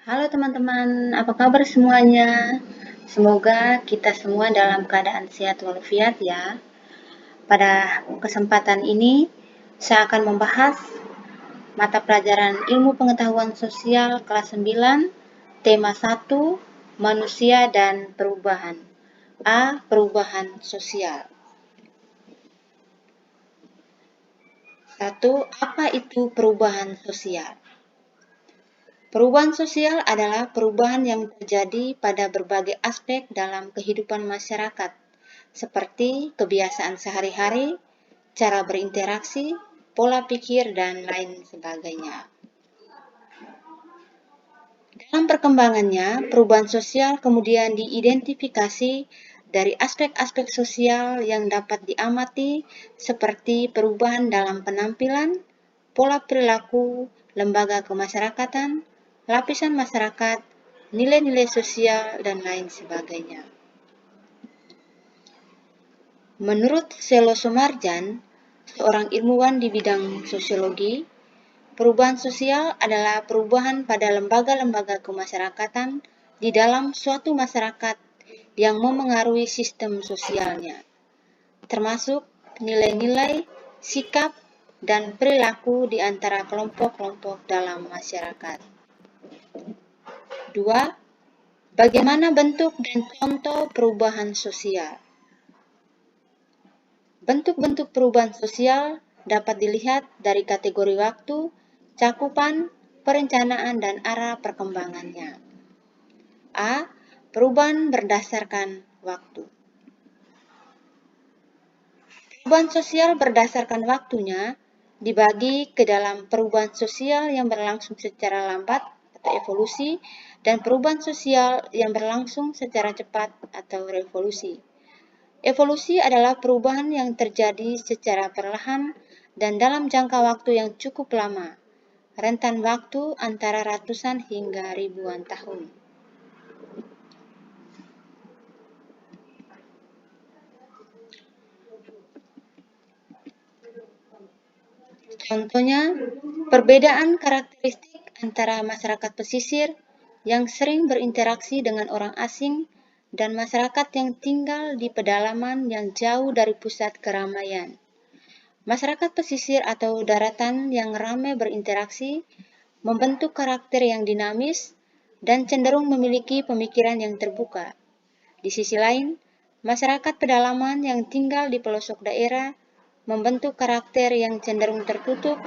Halo teman-teman, apa kabar semuanya? Semoga kita semua dalam keadaan sehat walafiat ya. Pada kesempatan ini, saya akan membahas mata pelajaran Ilmu Pengetahuan Sosial kelas 9, tema 1, Manusia dan Perubahan. A. Perubahan Sosial. 1. Apa itu perubahan sosial? Perubahan sosial adalah perubahan yang terjadi pada berbagai aspek dalam kehidupan masyarakat, seperti kebiasaan sehari-hari, cara berinteraksi, pola pikir, dan lain sebagainya. Dalam perkembangannya, perubahan sosial kemudian diidentifikasi dari aspek-aspek sosial yang dapat diamati seperti perubahan dalam penampilan, pola perilaku, lembaga kemasyarakatan, lapisan masyarakat, nilai-nilai sosial, dan lain sebagainya. Menurut Selo Somarjan, seorang ilmuwan di bidang sosiologi, perubahan sosial adalah perubahan pada lembaga-lembaga kemasyarakatan di dalam suatu masyarakat yang memengaruhi sistem sosialnya, termasuk nilai-nilai, sikap, dan perilaku di antara kelompok-kelompok dalam masyarakat. 2. Bagaimana bentuk dan contoh perubahan sosial? Bentuk-bentuk perubahan sosial dapat dilihat dari kategori waktu, cakupan, perencanaan, dan arah perkembangannya. A. Perubahan berdasarkan waktu. Perubahan sosial berdasarkan waktunya dibagi ke dalam perubahan sosial yang berlangsung secara lambat atau evolusi dan perubahan sosial yang berlangsung secara cepat atau revolusi. Evolusi adalah perubahan yang terjadi secara perlahan dan dalam jangka waktu yang cukup lama, rentan waktu antara ratusan hingga ribuan tahun. Contohnya, perbedaan karakteristik antara masyarakat pesisir yang sering berinteraksi dengan orang asing dan masyarakat yang tinggal di pedalaman yang jauh dari pusat keramaian. Masyarakat pesisir atau daratan yang ramai berinteraksi membentuk karakter yang dinamis dan cenderung memiliki pemikiran yang terbuka. Di sisi lain, masyarakat pedalaman yang tinggal di pelosok daerah membentuk karakter yang cenderung tertutup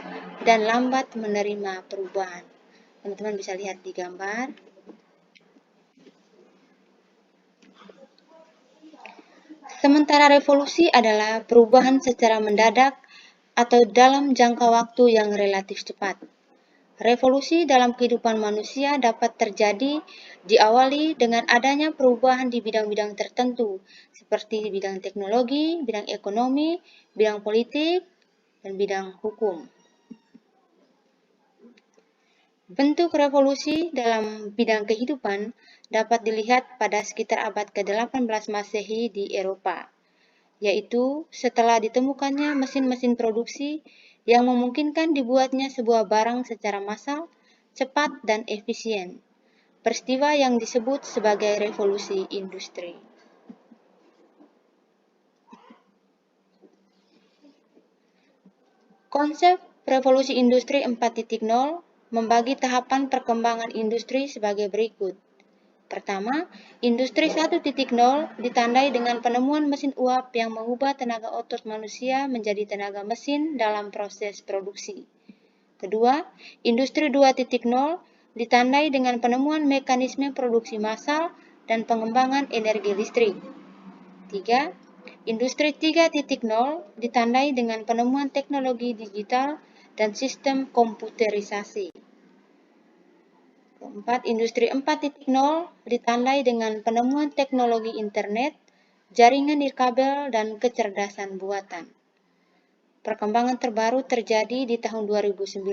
dan lambat menerima perubahan. Teman-teman bisa lihat di gambar. Sementara revolusi adalah perubahan secara mendadak atau dalam jangka waktu yang relatif cepat. Revolusi dalam kehidupan manusia dapat terjadi diawali dengan adanya perubahan di bidang-bidang tertentu, seperti di bidang teknologi, bidang ekonomi, bidang politik, dan bidang hukum. Bentuk revolusi dalam bidang kehidupan dapat dilihat pada sekitar abad ke-18 Masehi di Eropa, yaitu setelah ditemukannya mesin-mesin produksi yang memungkinkan dibuatnya sebuah barang secara massal, cepat, dan efisien. Peristiwa yang disebut sebagai revolusi industri. Konsep revolusi industri 4.0 membagi tahapan perkembangan industri sebagai berikut. Pertama, industri 1.0 ditandai dengan penemuan mesin uap yang mengubah tenaga otot manusia menjadi tenaga mesin dalam proses produksi. Kedua, industri 2.0 ditandai dengan penemuan mekanisme produksi massal dan pengembangan energi listrik. 3. Industri 3.0 ditandai dengan penemuan teknologi digital dan sistem komputerisasi. 4. Industri 4.0 ditandai dengan penemuan teknologi internet, jaringan nirkabel, dan kecerdasan buatan. Perkembangan terbaru terjadi di tahun 2019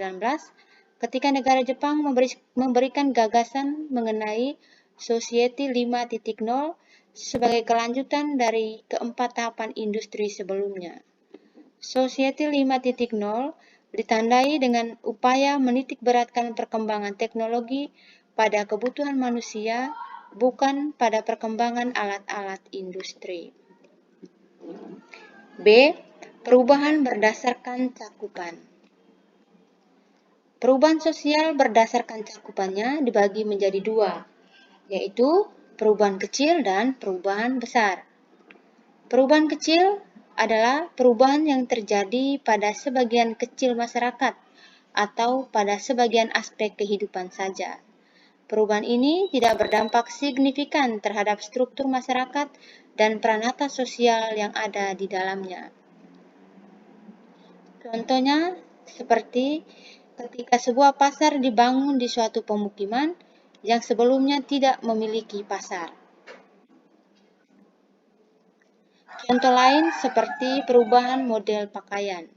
ketika negara Jepang memberikan gagasan mengenai Society 5.0 sebagai kelanjutan dari keempat tahapan industri sebelumnya. Society 5.0 ditandai dengan upaya menitikberatkan perkembangan teknologi pada kebutuhan manusia, bukan pada perkembangan alat-alat industri. B. Perubahan berdasarkan cakupan. Perubahan sosial berdasarkan cakupannya dibagi menjadi dua, yaitu perubahan kecil dan perubahan besar. Perubahan kecil adalah perubahan yang terjadi pada sebagian kecil masyarakat atau pada sebagian aspek kehidupan saja. Perubahan ini tidak berdampak signifikan terhadap struktur masyarakat dan peranata sosial yang ada di dalamnya. Contohnya seperti ketika sebuah pasar dibangun di suatu pemukiman yang sebelumnya tidak memiliki pasar. Contoh lain seperti perubahan model pakaian.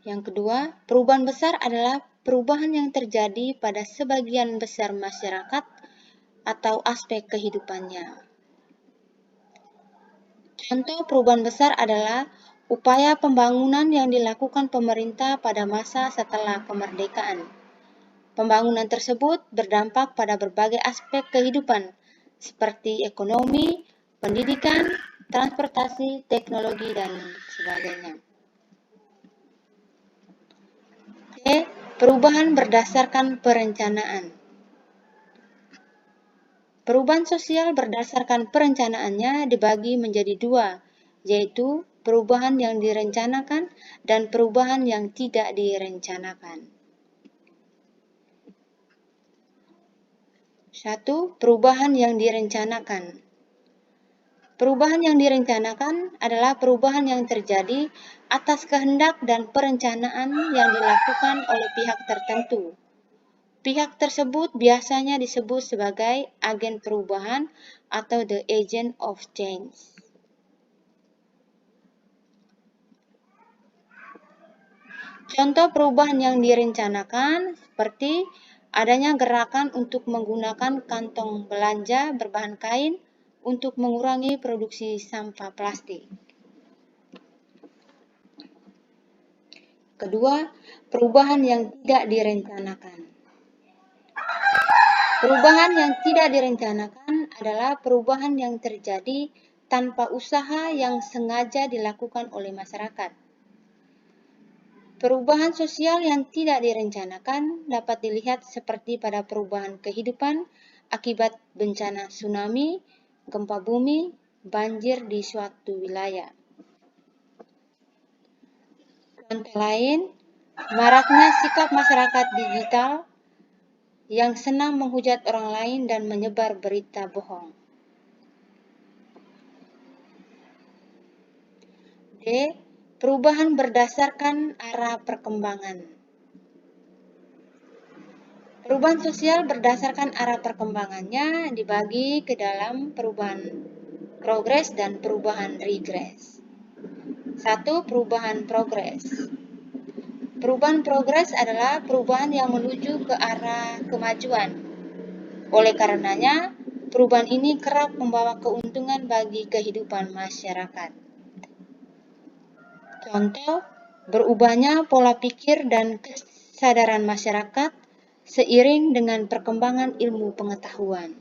Yang kedua, perubahan besar adalah perubahan yang terjadi pada sebagian besar masyarakat atau aspek kehidupannya. Contoh perubahan besar adalah upaya pembangunan yang dilakukan pemerintah pada masa setelah kemerdekaan. Pembangunan tersebut berdampak pada berbagai aspek kehidupan, seperti ekonomi, pendidikan, transportasi, teknologi, dan sebagainya. C. Perubahan berdasarkan perencanaan. Perubahan sosial berdasarkan perencanaannya dibagi menjadi dua, yaitu perubahan yang direncanakan dan perubahan yang tidak direncanakan. 1. Perubahan yang direncanakan. Perubahan yang direncanakan adalah perubahan yang terjadi atas kehendak dan perencanaan yang dilakukan oleh pihak tertentu. Pihak tersebut biasanya disebut sebagai agen perubahan atau the agent of change. Contoh perubahan yang direncanakan seperti adanya gerakan untuk menggunakan kantong belanja berbahan kain untuk mengurangi produksi sampah plastik. Kedua, perubahan yang tidak direncanakan. Perubahan yang tidak direncanakan adalah perubahan yang terjadi tanpa usaha yang sengaja dilakukan oleh masyarakat. Perubahan sosial yang tidak direncanakan dapat dilihat seperti pada perubahan kehidupan akibat bencana tsunami, gempa bumi, banjir di suatu wilayah. Contoh lain, maraknya sikap masyarakat digital yang senang menghujat orang lain dan menyebar berita bohong. D. Perubahan berdasarkan arah perkembangan. Perubahan sosial berdasarkan arah perkembangannya dibagi ke dalam perubahan progres dan perubahan regres. 1. Perubahan progres. Perubahan progres adalah perubahan yang menuju ke arah kemajuan. Oleh karenanya, perubahan ini kerap membawa keuntungan bagi kehidupan masyarakat. Contoh, berubahnya pola pikir dan kesadaran masyarakat seiring dengan perkembangan ilmu pengetahuan.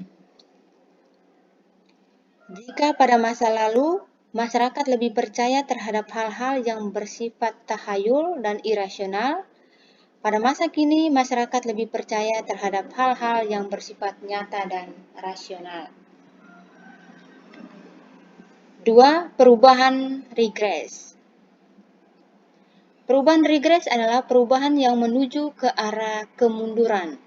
Jika pada masa lalu, masyarakat lebih percaya terhadap hal-hal yang bersifat tahayul dan irasional, pada masa kini masyarakat lebih percaya terhadap hal-hal yang bersifat nyata dan rasional. 2. Perubahan regres. Perubahan regres adalah perubahan yang menuju ke arah kemunduran.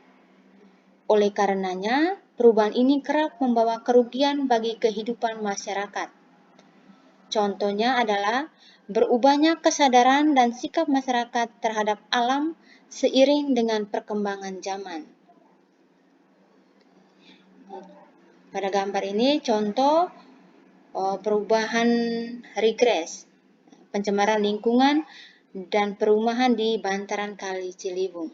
Oleh karenanya, perubahan ini kerap membawa kerugian bagi kehidupan masyarakat. Contohnya adalah berubahnya kesadaran dan sikap masyarakat terhadap alam seiring dengan perkembangan zaman. Pada gambar ini contoh perubahan regres, pencemaran lingkungan dan perumahan di bantaran Kali Ciliwung.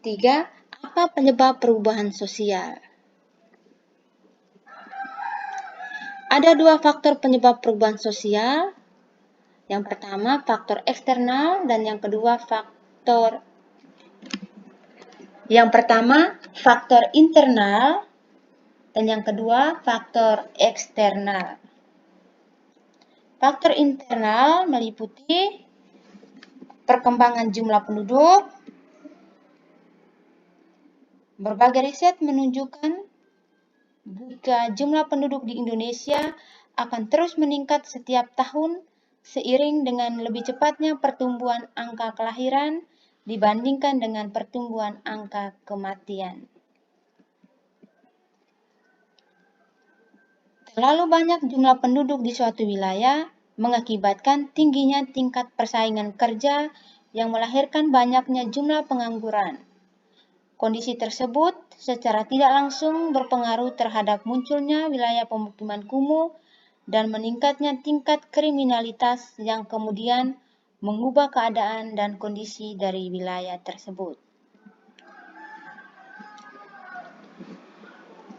3. Apa penyebab perubahan sosial? Ada dua faktor penyebab perubahan sosial. Yang pertama faktor eksternal dan yang kedua faktor internal dan yang kedua faktor eksternal. Faktor internal meliputi perkembangan jumlah penduduk. Berbagai riset menunjukkan jika jumlah penduduk di Indonesia akan terus meningkat setiap tahun seiring dengan lebih cepatnya pertumbuhan angka kelahiran dibandingkan dengan pertumbuhan angka kematian. Terlalu banyak jumlah penduduk di suatu wilayah mengakibatkan tingginya tingkat persaingan kerja yang melahirkan banyaknya jumlah pengangguran. Kondisi tersebut secara tidak langsung berpengaruh terhadap munculnya wilayah pemukiman kumuh dan meningkatnya tingkat kriminalitas yang kemudian mengubah keadaan dan kondisi dari wilayah tersebut.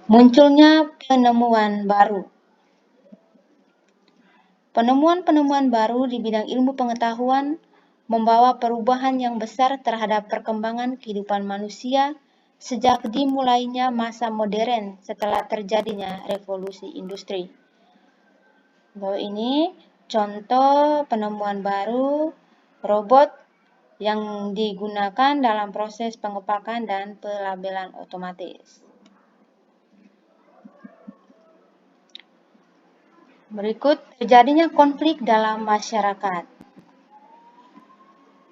Munculnya penemuan baru. Penemuan-penemuan baru di bidang ilmu pengetahuan membawa perubahan yang besar terhadap perkembangan kehidupan manusia sejak dimulainya masa modern setelah terjadinya revolusi industri. Bahwa ini contoh penemuan baru robot yang digunakan dalam proses pengepakan dan pelabelan otomatis. Berikut terjadinya konflik dalam masyarakat.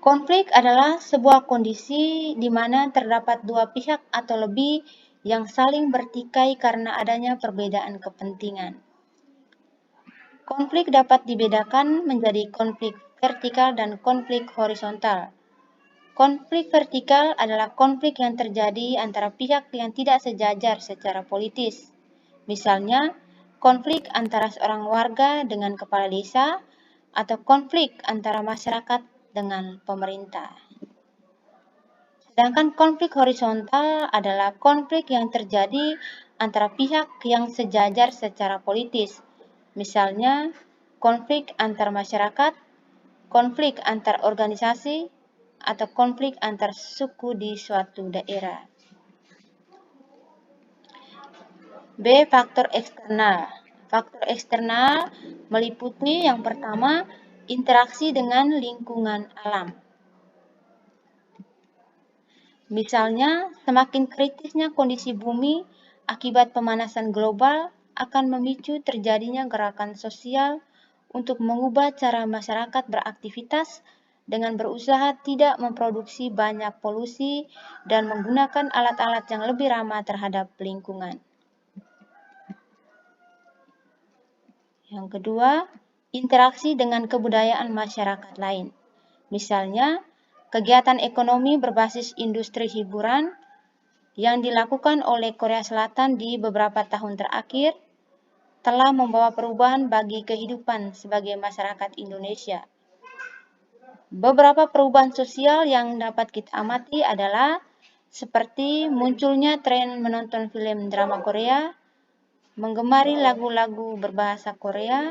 Konflik adalah sebuah kondisi di mana terdapat dua pihak atau lebih yang saling bertikai karena adanya perbedaan kepentingan. Konflik dapat dibedakan menjadi konflik vertikal dan konflik horizontal. Konflik vertikal adalah konflik yang terjadi antara pihak yang tidak sejajar secara politis. Misalnya, konflik antara seorang warga dengan kepala desa atau konflik antara masyarakat dengan pemerintah. Sedangkan konflik horizontal adalah konflik yang terjadi antara pihak yang sejajar secara politis. Misalnya, konflik antar masyarakat, konflik antar organisasi, atau konflik antar suku di suatu daerah. B. Faktor eksternal. Faktor eksternal meliputi yang pertama, interaksi dengan lingkungan alam. Misalnya, semakin kritisnya kondisi bumi akibat pemanasan global akan memicu terjadinya gerakan sosial untuk mengubah cara masyarakat beraktivitas dengan berusaha tidak memproduksi banyak polusi dan menggunakan alat-alat yang lebih ramah terhadap lingkungan. Yang kedua, interaksi dengan kebudayaan masyarakat lain. Misalnya, kegiatan ekonomi berbasis industri hiburan yang dilakukan oleh Korea Selatan di beberapa tahun terakhir telah membawa perubahan bagi kehidupan sebagai masyarakat Indonesia. Beberapa perubahan sosial yang dapat kita amati adalah seperti munculnya tren menonton film drama Korea, menggemari lagu-lagu berbahasa Korea,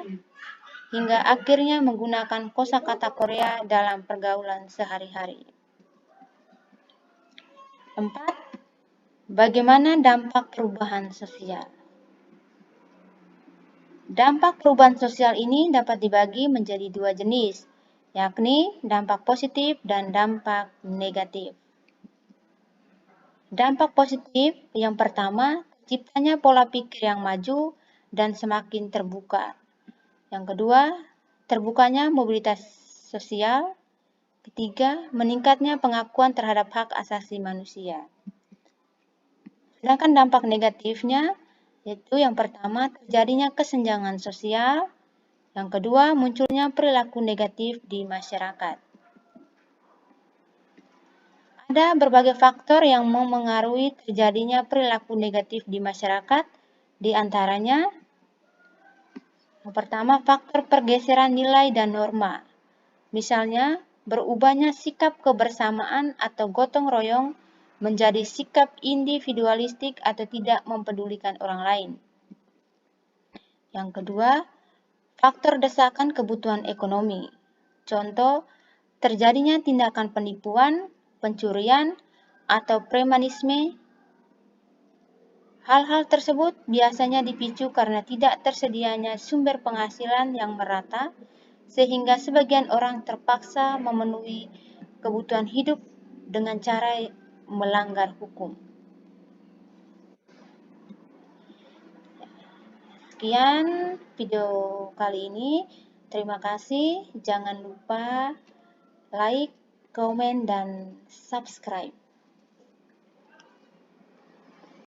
hingga akhirnya menggunakan kosakata Korea dalam pergaulan sehari-hari. 4. Bagaimana dampak perubahan sosial? Dampak perubahan sosial ini dapat dibagi menjadi dua jenis, yakni dampak positif dan dampak negatif. Dampak positif yang pertama, terciptanya pola pikir yang maju dan semakin terbuka. Yang kedua, terbukanya mobilitas sosial. Ketiga, meningkatnya pengakuan terhadap hak asasi manusia. Sedangkan dampak negatifnya, yaitu yang pertama, terjadinya kesenjangan sosial. Yang kedua, munculnya perilaku negatif di masyarakat. Ada berbagai faktor yang memengaruhi terjadinya perilaku negatif di masyarakat, di antaranya yang pertama, faktor pergeseran nilai dan norma. Misalnya, berubahnya sikap kebersamaan atau gotong royong menjadi sikap individualistik atau tidak mempedulikan orang lain. Yang kedua, faktor desakan kebutuhan ekonomi. Contoh, terjadinya tindakan penipuan, pencurian, atau premanisme. Hal-hal tersebut biasanya dipicu karena tidak tersedianya sumber penghasilan yang merata, sehingga sebagian orang terpaksa memenuhi kebutuhan hidup dengan cara melanggar hukum. Sekian video kali ini. Terima kasih. Jangan lupa like, komen, dan subscribe.